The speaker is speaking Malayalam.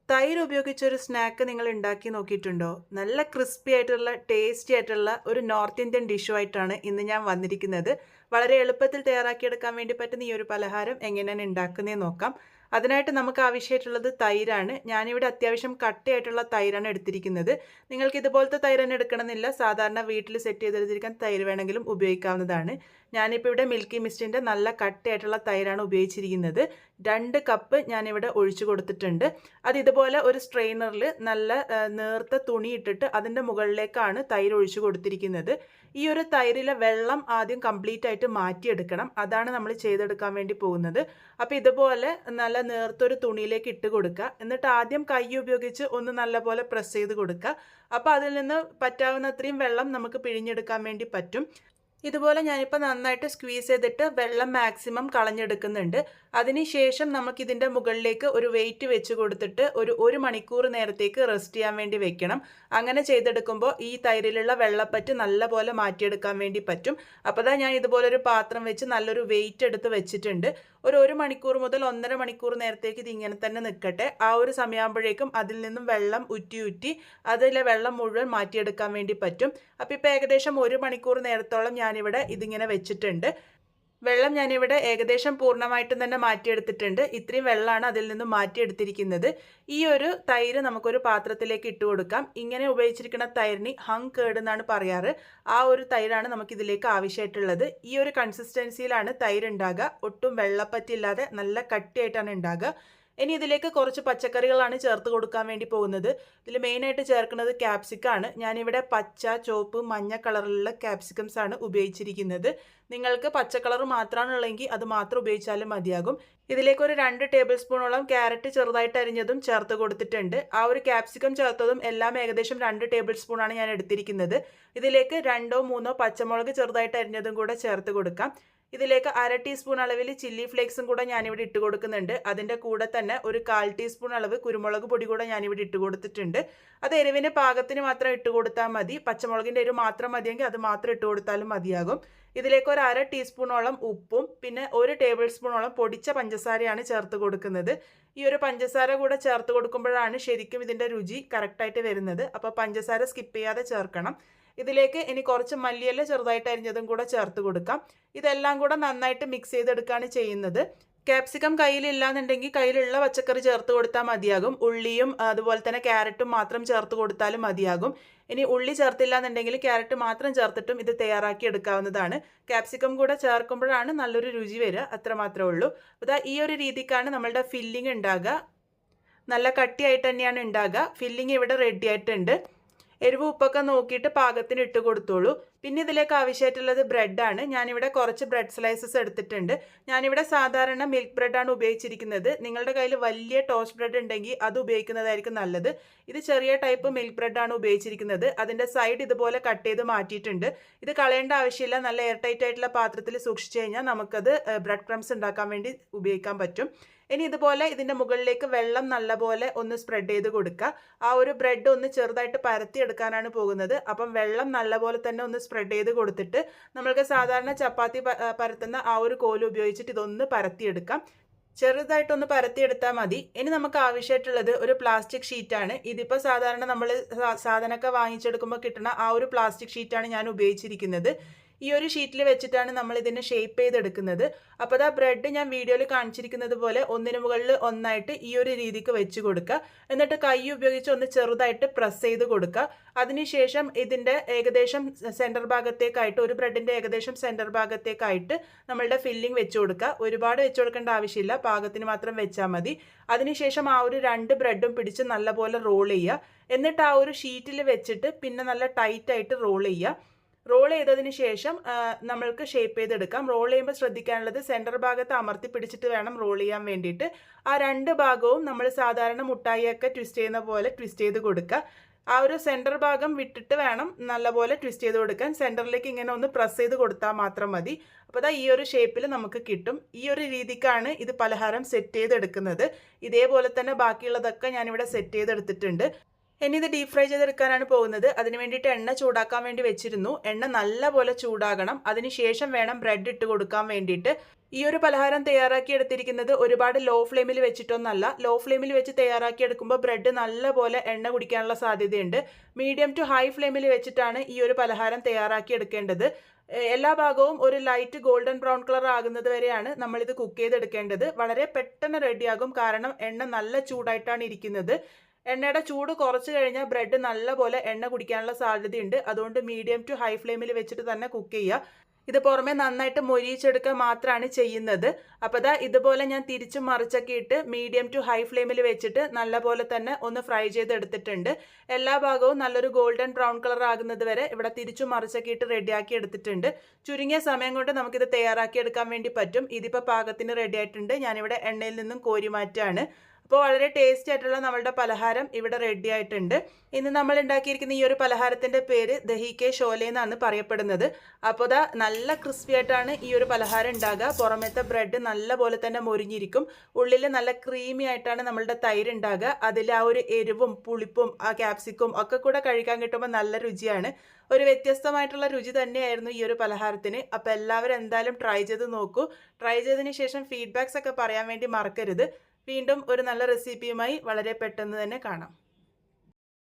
തൈര് ഉപയോഗിച്ചൊരു സ്നാക്ക് നിങ്ങൾ ഉണ്ടാക്കി നോക്കിയിട്ടുണ്ടോ? നല്ല ക്രിസ്പി ആയിട്ടുള്ള, ടേസ്റ്റി ആയിട്ടുള്ള ഒരു നോർത്ത് ഇന്ത്യൻ ഡിഷുമായിട്ടാണ് ഇന്ന് ഞാൻ വന്നിരിക്കുന്നത്. വളരെ എളുപ്പത്തിൽ തയ്യാറാക്കിയെടുക്കാൻ വേണ്ടി പറ്റുന്ന ഈ ഒരു പലഹാരം എങ്ങനെയാണ് ഉണ്ടാക്കുന്നതെന്ന് നോക്കാം. അതിനായിട്ട് നമുക്ക് ആവശ്യമായിട്ടുള്ളത് തൈരാണ്. ഞാനിവിടെ അത്യാവശ്യം കട്ടിയായിട്ടുള്ള തൈരാണ് എടുത്തിരിക്കുന്നത്. നിങ്ങൾക്ക് ഇതുപോലത്തെ തൈര് തന്നെ എടുക്കണമെന്നില്ല. സാധാരണ വീട്ടിൽ സെറ്റ് ചെയ്തെടുത്തിരിക്കാൻ തൈര് വേണമെങ്കിലും ഉപയോഗിക്കാവുന്നതാണ്. ഞാനിപ്പോൾ ഇവിടെ മിൽക്കി മിസ്റ്റിൻ്റെ നല്ല കട്ടിയായിട്ടുള്ള തൈരാണ് ഉപയോഗിച്ചിരിക്കുന്നത്. 2 കപ്പ് ഞാനിവിടെ ഒഴിച്ചു കൊടുത്തിട്ടുണ്ട്. അത് ഇതുപോലെ ഒരു സ്ട്രെയിനറിൽ നല്ല നേർത്ത തുണി ഇട്ടിട്ട് അതിൻ്റെ മുകളിലേക്കാണ് തൈര് ഒഴിച്ചു കൊടുത്തിരിക്കുന്നത്. ഈ ഒരു തൈരിലെ വെള്ളം ആദ്യം കംപ്ലീറ്റ് ആയിട്ട് മാറ്റിയെടുക്കണം. അതാണ് നമ്മൾ ചെയ്തെടുക്കാൻ വേണ്ടി പോകുന്നത്. അപ്പോൾ ഇതുപോലെ നല്ല നേർത്തൊരു തുണിയിലേക്ക് ഇട്ട് കൊടുക്കുക. എന്നിട്ട് ആദ്യം കൈ ഉപയോഗിച്ച് ഒന്ന് നല്ലപോലെ പ്രസ് ചെയ്ത് കൊടുക്കുക. അപ്പോൾ അതിൽ നിന്ന് പറ്റാവുന്ന അത്രയും വെള്ളം നമുക്ക് പിഴിഞ്ഞെടുക്കാൻ വേണ്ടി പറ്റും. ഇതുപോലെ ഞാനിപ്പോൾ നന്നായിട്ട് സ്ക്വീസ് ചെയ്തിട്ട് വെള്ളം മാക്സിമം കളഞ്ഞെടുക്കുന്നുണ്ട്. അതിനുശേഷം നമുക്കിതിൻ്റെ മുകളിലേക്ക് ഒരു വെയിറ്റ് വെച്ച് കൊടുത്തിട്ട് ഒരു മണിക്കൂർ നേരത്തേക്ക് റെസ്റ്റ് ചെയ്യാൻ വേണ്ടി വെക്കണം. അങ്ങനെ ചെയ്തെടുക്കുമ്പോൾ ഈ തൈരിലുള്ള വെള്ളപ്പറ്റ് നല്ലപോലെ മാറ്റിയെടുക്കാൻ വേണ്ടി പറ്റും. അപ്പോൾ ഞാൻ ഇതുപോലെ ഒരു പാത്രം വെച്ച് നല്ലൊരു വെയിറ്റ് എടുത്ത് വെച്ചിട്ടുണ്ട്. ഒരു മണിക്കൂർ മുതൽ 1.5 മണിക്കൂർ നേരത്തേക്ക് ഇത് ഇങ്ങനെ തന്നെ നിൽക്കട്ടെ. ആ ഒരു സമയമാകുമ്പോഴേക്കും അതിൽ നിന്നും വെള്ളം ഉറ്റി അതിലെ വെള്ളം മുഴുവൻ മാറ്റിയെടുക്കാൻ വേണ്ടി പറ്റും. അപ്പോൾ ഇപ്പോൾ ഏകദേശം 1 മണിക്കൂർ നേരത്തോളം ഞാനിവിടെ ഇതിങ്ങനെ വെച്ചിട്ടുണ്ട്. വെള്ളം ഞാനിവിടെ ഏകദേശം പൂർണ്ണമായിട്ടും തന്നെ മാറ്റിയെടുത്തിട്ടുണ്ട്. ഇത്രയും വെള്ളമാണ് അതിൽ നിന്ന് മാറ്റിയെടുത്തിരിക്കുന്നത്. ഈ ഒരു തൈര് നമുക്കൊരു പാത്രത്തിലേക്ക് ഇട്ട് കൊടുക്കാം. ഇങ്ങനെ ഉപയോഗിച്ചിരിക്കുന്ന തൈരിന് ഹങ് കേർഡ് എന്നാണ് പറയാറ്. ആ ഒരു തൈരാണ് നമുക്കിതിലേക്ക് ആവശ്യമായിട്ടുള്ളത്. ഈ ഒരു കൺസിസ്റ്റൻസിയിലാണ് തൈര് ഉണ്ടാകുക. ഒട്ടും വെള്ളപ്പറ്റില്ലാതെ നല്ല കട്ടിയായിട്ടാണ് ഉണ്ടാകുക. ഇനി ഇതിലേക്ക് കുറച്ച് പച്ചക്കറികളാണ് ചേർത്ത് കൊടുക്കാൻ വേണ്ടി പോകുന്നത്. ഇതിൽ മെയിനായിട്ട് ചേർക്കുന്നത് ക്യാപ്സിക്കാണ്. ഞാനിവിടെ പച്ച, ചുവപ്പ്, മഞ്ഞ കളറിലുള്ള ക്യാപ്സിക്കംസ് ആണ് ഉപയോഗിച്ചിരിക്കുന്നത്. നിങ്ങൾക്ക് പച്ച കളർ മാത്രമാണുള്ളതെങ്കിൽ അത് മാത്രം ഉപയോഗിച്ചാലും മതിയാകും. ഇതിലേക്ക് ഒരു 2 ടേബിൾ സ്പൂണോളം ക്യാരറ്റ് ചെറുതായിട്ട് അരിഞ്ഞതും ചേർത്ത് കൊടുത്തിട്ടുണ്ട്. ആ ഒരു ക്യാപ്സിക്കം ചേർത്തതും എല്ലാം ഏകദേശം 2 ടേബിൾ സ്പൂണാണ് ഞാൻ എടുത്തിരിക്കുന്നത്. ഇതിലേക്ക് 2 or 3 പച്ചമുളക് ചെറുതായിട്ട് അരിഞ്ഞതും കൂടെ ചേർത്ത് കൊടുക്കാം. ഇതിലേക്ക് 1/2 ടീസ്പൂൺ അളവിൽ ചില്ലി ഫ്ലേക്സും കൂടെ ഞാനിവിടെ ഇട്ട് കൊടുക്കുന്നുണ്ട്. അതിൻ്റെ കൂടെ തന്നെ ഒരു 1/4 ടീസ്പൂൺ അളവ് കുരുമുളക് പൊടി കൂടെ ഞാനിവിടെ ഇട്ട് കൊടുത്തിട്ടുണ്ട്. അത് എരിവിന് പാകത്തിന് മാത്രം ഇട്ട് കൊടുത്താൽ മതി. പച്ചമുളകിൻ്റെ എരിവ് മാത്രം മതിയെങ്കിൽ അത് മാത്രം ഇട്ട് കൊടുത്താലും മതിയാകും. ഇതിലേക്ക് ഒരു 1/2 ടീസ്പൂണോളം ഉപ്പും പിന്നെ 1 ടേബിൾ സ്പൂണോളം പൊടിച്ച പഞ്ചസാരയാണ് ചേർത്ത് കൊടുക്കുന്നത്. ഈ ഒരു പഞ്ചസാര കൂടെ ചേർത്ത് കൊടുക്കുമ്പോഴാണ് ശരിക്കും ഇതിൻ്റെ രുചി കറക്റ്റായിട്ട് വരുന്നത്. അപ്പോൾ പഞ്ചസാര സ്കിപ്പ് ചെയ്യാതെ ചേർക്കണം. ഇതിലേക്ക് ഇനി കുറച്ച് മല്ലിയില ചെറുതായിട്ട് അരിഞ്ഞതും കൂടെ ചേർത്ത് കൊടുക്കാം. ഇതെല്ലാം കൂടെ നന്നായിട്ട് മിക്സ് ചെയ്തെടുക്കുകയാണ് ചെയ്യുന്നത്. ക്യാപ്സിക്കം കയ്യിലില്ലാന്നുണ്ടെങ്കിൽ കയ്യിലുള്ള പച്ചക്കറി ചേർത്ത് കൊടുത്താൽ മതിയാകും. ഉള്ളിയും അതുപോലെ തന്നെ ക്യാരറ്റും മാത്രം ചേർത്ത് കൊടുത്താലും മതിയാകും. ഇനി ഉള്ളി ചേർത്തില്ല എന്നുണ്ടെങ്കിൽ ക്യാരറ്റ് മാത്രം ചേർത്തിട്ടും ഇത് തയ്യാറാക്കി എടുക്കാവുന്നതാണ്. ക്യാപ്സിക്കം കൂടെ ചേർക്കുമ്പോഴാണ് നല്ലൊരു രുചി വരിക. അത്രമാത്രമേ ഉള്ളൂ. അപ്പോൾ ഈ ഒരു രീതിക്കാണ് നമ്മളുടെ ഫില്ലിംഗ് ഉണ്ടാകുക. നല്ല കട്ടിയായിട്ട് തന്നെയാണ് ഉണ്ടാകുക. ഫില്ലിംഗ് ഇവിടെ റെഡി ആയിട്ടുണ്ട്. എരിവ് ഉപ്പൊക്കെ നോക്കിയിട്ട് പാകത്തിന് ഇട്ട് കൊടുത്തോളൂ. പിന്നെ ഇതിലേക്ക് ആവശ്യമായിട്ടുള്ളത് ബ്രെഡാണ്. ഞാനിവിടെ കുറച്ച് ബ്രെഡ് സ്ലൈസസ് എടുത്തിട്ടുണ്ട്. ഞാനിവിടെ സാധാരണ മിൽക്ക് ബ്രെഡാണ് ഉപയോഗിച്ചിരിക്കുന്നത്. നിങ്ങളുടെ കയ്യിൽ വലിയ ടോസ്റ്റ് ബ്രെഡ് ഉണ്ടെങ്കിൽ അത് ഉപയോഗിക്കുന്നതായിരിക്കും നല്ലത്. ഇത് ചെറിയ ടൈപ്പ് മിൽക്ക് ബ്രെഡാണ് ഉപയോഗിച്ചിരിക്കുന്നത്. അതിൻ്റെ സൈഡ് ഇതുപോലെ കട്ട് ചെയ്ത് മാറ്റിയിട്ടുണ്ട്. ഇത് കളയേണ്ട ആവശ്യമില്ല. നല്ല എയർ ടൈറ്റ് ആയിട്ടുള്ള പാത്രത്തിൽ സൂക്ഷിച്ചു കഴിഞ്ഞാൽ നമുക്കത് ബ്രെഡ് ക്രംസ് ഉണ്ടാക്കാൻ വേണ്ടി ഉപയോഗിക്കാൻ പറ്റും. ഇനി ഇതുപോലെ ഇതിൻ്റെ മുകളിലേക്ക് വെള്ളം നല്ലപോലെ ഒന്ന് സ്പ്രെഡ് ചെയ്ത് കൊടുക്കുക. ആ ഒരു ബ്രെഡ് ഒന്ന് ചെറുതായിട്ട് പരത്തി എടുക്കാനാണ് പോകുന്നത്. അപ്പം വെള്ളം നല്ലപോലെ തന്നെ ഒന്ന് സ്പ്രെഡ് ചെയ്ത് കൊടുത്തിട്ട് നമ്മൾക്ക് സാധാരണ ചപ്പാത്തി പരത്തുന്ന ആ ഒരു കോല് ഉപയോഗിച്ചിട്ട് ഇതൊന്ന് പരത്തിയെടുക്കാം. ചെറുതായിട്ടൊന്ന് പരത്തിയെടുത്താൽ മതി. ഇനി നമുക്ക് ആവശ്യമായിട്ടുള്ളത് ഒരു പ്ലാസ്റ്റിക് ഷീറ്റാണ്. ഇതിപ്പോൾ സാധാരണ നമ്മൾ സാധനമൊക്കെ വാങ്ങിച്ചെടുക്കുമ്പോൾ കിട്ടുന്ന ആ ഒരു പ്ലാസ്റ്റിക് ഷീറ്റാണ് ഞാൻ ഉപയോഗിച്ചിരിക്കുന്നത്. ഈ ഒരു ഷീറ്റിൽ വെച്ചിട്ടാണ് നമ്മൾ ഇതിനെ ഷേപ്പ് ചെയ്തെടുക്കുന്നത്. അപ്പോൾ ബ്രെഡ് ഞാൻ വീഡിയോയിൽ കാണിച്ചിരിക്കുന്നത് പോലെ ഒന്നിനു മുകളിൽ ഒന്നായിട്ട് ഈ ഒരു രീതിക്ക് വെച്ച് കൊടുക്കുക. എന്നിട്ട് കൈ ഉപയോഗിച്ച് ഒന്ന് ചെറുതായിട്ട് പ്രസ് ചെയ്ത് കൊടുക്കുക. അതിനുശേഷം ഇതിൻ്റെ ഏകദേശം സെൻറ്റർ ഭാഗത്തേക്കായിട്ട് ഒരു ബ്രെഡിൻ്റെ ഏകദേശം സെൻറ്റർ ഭാഗത്തേക്കായിട്ട് നമ്മളുടെ ഫില്ലിംഗ് വെച്ച് കൊടുക്കുക. ഒരുപാട് വെച്ച് കൊടുക്കേണ്ട ആവശ്യമില്ല. പാകത്തിന് മാത്രം വെച്ചാൽ മതി. അതിനുശേഷം ആ ഒരു 2 ബ്രെഡും പിടിച്ച് നല്ലപോലെ റോൾ ചെയ്യുക. എന്നിട്ട് ആ ഒരു ഷീറ്റിൽ വെച്ചിട്ട് പിന്നെ നല്ല ടൈറ്റായിട്ട് റോൾ ചെയ്യുക. റോൾ ചെയ്തതിന് ശേഷം നമ്മൾക്ക് ഷേപ്പ് ചെയ്തെടുക്കാം. റോൾ ചെയ്യുമ്പോൾ ശ്രദ്ധിക്കാനുള്ളത് സെൻറ്റർ ഭാഗത്ത് അമർത്തി പിടിച്ചിട്ട് വേണം റോൾ ചെയ്യാൻ വേണ്ടിയിട്ട്. ആ 2 ഭാഗവും നമ്മൾ സാധാരണ മുട്ടായിയൊക്കെ ട്വിസ്റ്റ് ചെയ്യുന്ന പോലെ ട്വിസ്റ്റ് ചെയ്ത് കൊടുക്കുക. ആ ഒരു സെൻറ്റർ ഭാഗം വിട്ടിട്ട് വേണം നല്ലപോലെ ട്വിസ്റ്റ് ചെയ്ത് കൊടുക്കാൻ. സെൻറ്ററിലേക്ക് ഇങ്ങനെ ഒന്ന് പ്രസ് ചെയ്ത് കൊടുത്താൽ മാത്രം മതി. അപ്പോൾ ഈ ഒരു ഷേപ്പിൽ നമുക്ക് കിട്ടും. ഈ ഒരു രീതിക്കാണ് ഇത് പലഹാരം സെറ്റ് ചെയ്തെടുക്കുന്നത്. ഇതേപോലെ തന്നെ ബാക്കിയുള്ളതൊക്കെ ഞാനിവിടെ സെറ്റ് ചെയ്തെടുത്തിട്ടുണ്ട്. ഇനി ഇത് ഡീപ് ഫ്രൈ ചെയ്തെടുക്കാനാണ് പോകുന്നത്. അതിന് വേണ്ടിയിട്ട് എണ്ണ ചൂടാക്കാൻ വേണ്ടി വെച്ചിരുന്നു. എണ്ണ നല്ലപോലെ ചൂടാകണം. അതിനുശേഷം വേണം ബ്രെഡ് ഇട്ട് കൊടുക്കാൻ വേണ്ടിയിട്ട്. ഈ ഒരു പലഹാരം തയ്യാറാക്കി എടുത്തിരിക്കുന്നത് ഒരുപാട് ലോ ഫ്ലെയിമിൽ വെച്ചിട്ടൊന്നല്ല. ലോ ഫ്ലെയിമിൽ വെച്ച് തയ്യാറാക്കി എടുക്കുമ്പോൾ ബ്രെഡ് നല്ലപോലെ എണ്ണ കുടിക്കാനുള്ള സാധ്യതയുണ്ട്. മീഡിയം ടു ഹൈ ഫ്ലെയിമിൽ വെച്ചിട്ടാണ് ഈ ഒരു പലഹാരം തയ്യാറാക്കി എടുക്കേണ്ടത്. എല്ലാ ഭാഗവും ഒരു ലൈറ്റ് ഗോൾഡൻ ബ്രൗൺ കളർ ആകുന്നത് വരെയാണ് നമ്മളിത് കുക്ക് ചെയ്തെടുക്കേണ്ടത്. വളരെ പെട്ടെന്ന് റെഡിയാകും, കാരണം എണ്ണ നല്ല ചൂടായിട്ടാണ് ഇരിക്കുന്നത്. എണ്ണയുടെ ചൂട് കുറച്ച് കഴിഞ്ഞാൽ ബ്രെഡ് നല്ലപോലെ എണ്ണ കുടിക്കാനുള്ള സാധ്യതയുണ്ട്. അതുകൊണ്ട് മീഡിയം ടു ഹൈ ഫ്ലെയിമിൽ വെച്ചിട്ട് തന്നെ കുക്ക് ചെയ്യുക. ഇത് പുറമെ നന്നായിട്ട് മൊരിയിച്ചെടുക്കുക മാത്രമാണ് ചെയ്യുന്നത്. അപ്പോൾ ദാ ഇതുപോലെ ഞാൻ തിരിച്ചും മറിച്ചൊക്കെ ഇട്ട് മീഡിയം ടു ഹൈ ഫ്ലെയിമിൽ വെച്ചിട്ട് നല്ലപോലെ തന്നെ ഒന്ന് ഫ്രൈ ചെയ്തെടുത്തിട്ടുണ്ട്. എല്ലാ ഭാഗവും നല്ലൊരു ഗോൾഡൻ ബ്രൗൺ കളർ ആകുന്നത് വരെ ഇവിടെ തിരിച്ചും മറിച്ചൊക്കെ ഇട്ട് റെഡിയാക്കി എടുത്തിട്ടുണ്ട്. ചുരുങ്ങിയ സമയം കൊണ്ട് നമുക്കിത് തയ്യാറാക്കി എടുക്കാൻ വേണ്ടി പറ്റും. ഇതിപ്പോൾ പാകത്തിന് റെഡി ആയിട്ടുണ്ട്. ഞാനിവിടെ എണ്ണയിൽ നിന്നും കോരി മാറ്റാണ്. അപ്പോൾ വളരെ ടേസ്റ്റി ആയിട്ടുള്ള നമ്മളുടെ പലഹാരം ഇവിടെ റെഡി ആയിട്ടുണ്ട്. ഇന്ന് നമ്മൾ ഉണ്ടാക്കിയിരിക്കുന്ന ഈ ഒരു പലഹാരത്തിൻ്റെ പേര് ദഹി കെ ഷോലെ എന്നാണ് പറയപ്പെടുന്നത്. അപ്പോൾ ദാ നല്ല ക്രിസ്പി ആയിട്ടാണ് ഈ ഒരു പലഹാരം ഉണ്ടാകുക. പുറമേത്തെ ബ്രെഡ് നല്ലപോലെ തന്നെ മൊരിഞ്ഞിരിക്കും. ഉള്ളിൽ നല്ല ക്രീമി ആയിട്ടാണ് നമ്മളുടെ തൈര് ഉണ്ടാകുക. അതിൽ ആ ഒരു എരിവും പുളിപ്പും ആ ക്യാപ്സിക്കും ഒക്കെ കൂടെ കഴിക്കാൻ കിട്ടുമ്പോൾ നല്ല രുചിയാണ്. ഒരു വ്യത്യസ്തമായിട്ടുള്ള രുചി തന്നെയായിരുന്നു ഈ ഒരു പലഹാരത്തിന്. അപ്പോൾ എല്ലാവരും എന്തായാലും ട്രൈ ചെയ്ത് നോക്കൂ. ട്രൈ ചെയ്തതിന് ശേഷം ഫീഡ്ബാക്സ് ഒക്കെ പറയാൻ വേണ്ടി മറക്കരുത്. വീണ്ടും ഒരു നല്ല റെസിപ്പിയുമായി വളരെ പെട്ടെന്ന് തന്നെ കാണാം.